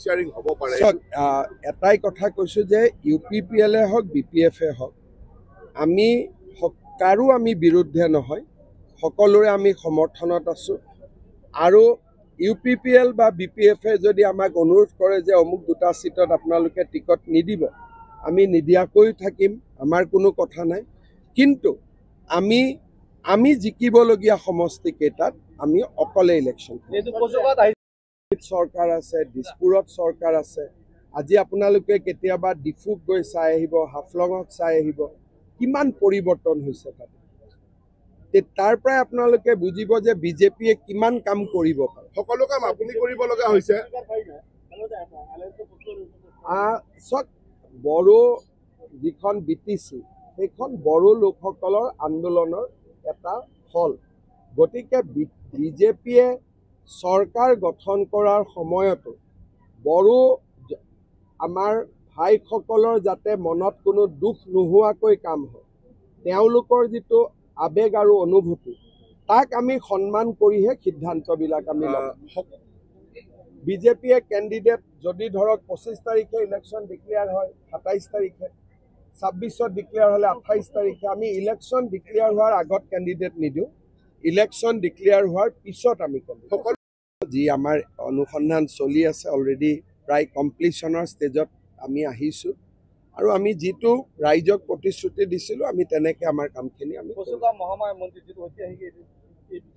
Sharing হ'ব পাৰে। এটাই কথা কৈছোঁ যে UPPL হওক BPF হওক আমি কাৰো আমি বিৰুদ্ধে নহয়, সকলোৰে আমি সমৰ্থনত আছোঁ। আৰু UPPL বা BPF যদি আমাক অনুৰোধ কৰে যে অমুক দুটা চিটত আপোনালোকে টিকট নিদিব, আমি নিদিয়াকৈ থাকিম, আমাৰ কোনো কথা নাই। কিন্তু আমি জিকিবলগীয়া সমষ্টিকেইটাত আমি অকলে ইলেকশ্যন চৰকাৰ আছে, দিছপুৰত চৰকাৰ আছে। আজি আপোনালোকে কেতিয়াবা ডিফুক গৈ চাই আহিব, হাফলঙত চাই আহিব, কিমান পৰিৱৰ্তন হৈছে তাতে। তাৰ পৰাই আপোনালোকে বুজিব যে বিজেপিয়ে কিমান কাম কৰিব পাৰে। সকলো কাম আপুনি কৰিব লগা হৈছে। চাওক, বড়ো যিখন BTC সেইখন বড়ো লোকসকলৰ আন্দোলনৰ এটা ফল। গতিকে বিজেপিয়ে চৰকাৰ গঠন কৰাৰ সময়তো বড়ো আমাৰ ভাইসকলৰ যাতে মনত কোনো দুখ নোহোৱাকৈ কাম হয়, তেওঁলোকৰ যিটো আবেগ আৰু অনুভূতি, তাক আমি সন্মান কৰিহে সিদ্ধান্তবিলাক আমি ল'ম। বিজেপিয়ে কেণ্ডিডেট যদি ধৰক 25 তাৰিখে ইলেকশ্যন ডিক্লেয়াৰ হয়, 27 তাৰিখে, 26ত ডিক্লেয়াৰ হ'লে 28 তাৰিখে, আমি ইলেকশ্যন ডিক্লেয়াৰ হোৱাৰ আগত কেণ্ডিডেট নিদিওঁ, ইলেকশ্যন ডিক্লেয়াৰ হোৱাৰ পিছত আমি সকলো যি আমাৰ অনুসন্ধান চলি আছে, অলৰেডি প্ৰায় কমপ্লিশ্যনৰ ষ্টেজত আমি আহিছোঁ। আৰু আমি যিটো ৰাইজক প্ৰতিশ্ৰুতি দিছিলোঁ, আমি তেনেকৈ আমাৰ কামখিনি আমি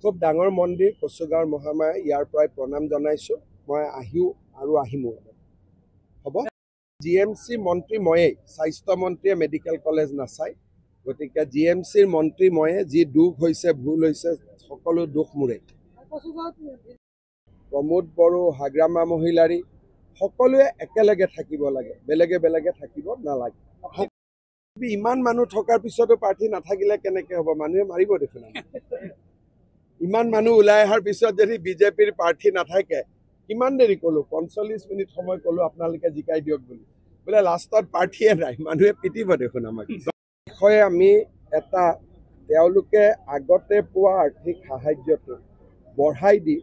খুব ডাঙৰ মন্দিৰ কচুগাঁৱৰ মহামায়া, ইয়াৰ পৰাই প্ৰণাম জনাইছোঁ। মই আহিমো হ'ব। GMC মন্ত্ৰী ময়েই, স্বাস্থ্য মন্ত্ৰীয়ে মেডিকেল কলেজ নাচায়। গতিকে GMCৰ মন্ত্ৰী ময়ে, যি দুখ হৈছে, ভুল হৈছে, সকলো দুখ মোৰে। প্ৰমোদ বড়ো, হাগ্ৰামা মহিলাৰী সকলোৱে একেলগে থাকিব লাগে, বেলেগে বেলেগে থাকিব নালাগে। ইমান মানুহ থকাৰ পিছতো প্ৰাৰ্থী নাথাকিলে কেনেকৈ হ'ব? মানুহে মাৰিব দেখোন। ইমান মানুহ ওলাই অহাৰ পিছত যদি বিজেপিৰ প্ৰাৰ্থী নাথাকে, কিমান দেৰি ক'লোঁ, 45 মিনিট সময় ক'লোঁ আপোনালোকে জিকাই দিয়ক বুলি, বোলে লাষ্টত প্ৰাৰ্থীয়ে নাই, মানুহে পিটিব দেখোন আমাক। বিষয়ে আমি এটা তেওঁলোকে আগতে পোৱা আৰ্থিক সাহাৰ্যটো বঢ়াই দি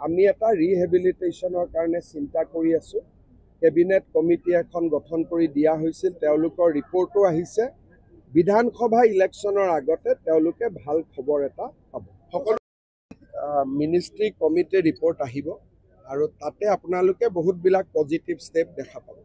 আমি এটা ৰিহেবিলিটেশ্যনৰ কাৰণে চিন্তা কৰি আছোঁ। কেবিনেট কমিটি এখন গঠন কৰি দিয়া হৈছিল, তেওঁলোকৰ ৰিপৰ্টো আহিছে। বিধানসভা ইলেকশ্যনৰ আগতে তেওঁলোকে ভাল খবৰ এটা পাব। সকলো মিনিষ্ট্ৰী কমিটিৰ ৰিপৰ্ট আহিব আৰু তাতে আপোনালোকে বহুতবিলাক পজিটিভ ষ্টেপ দেখা পাব।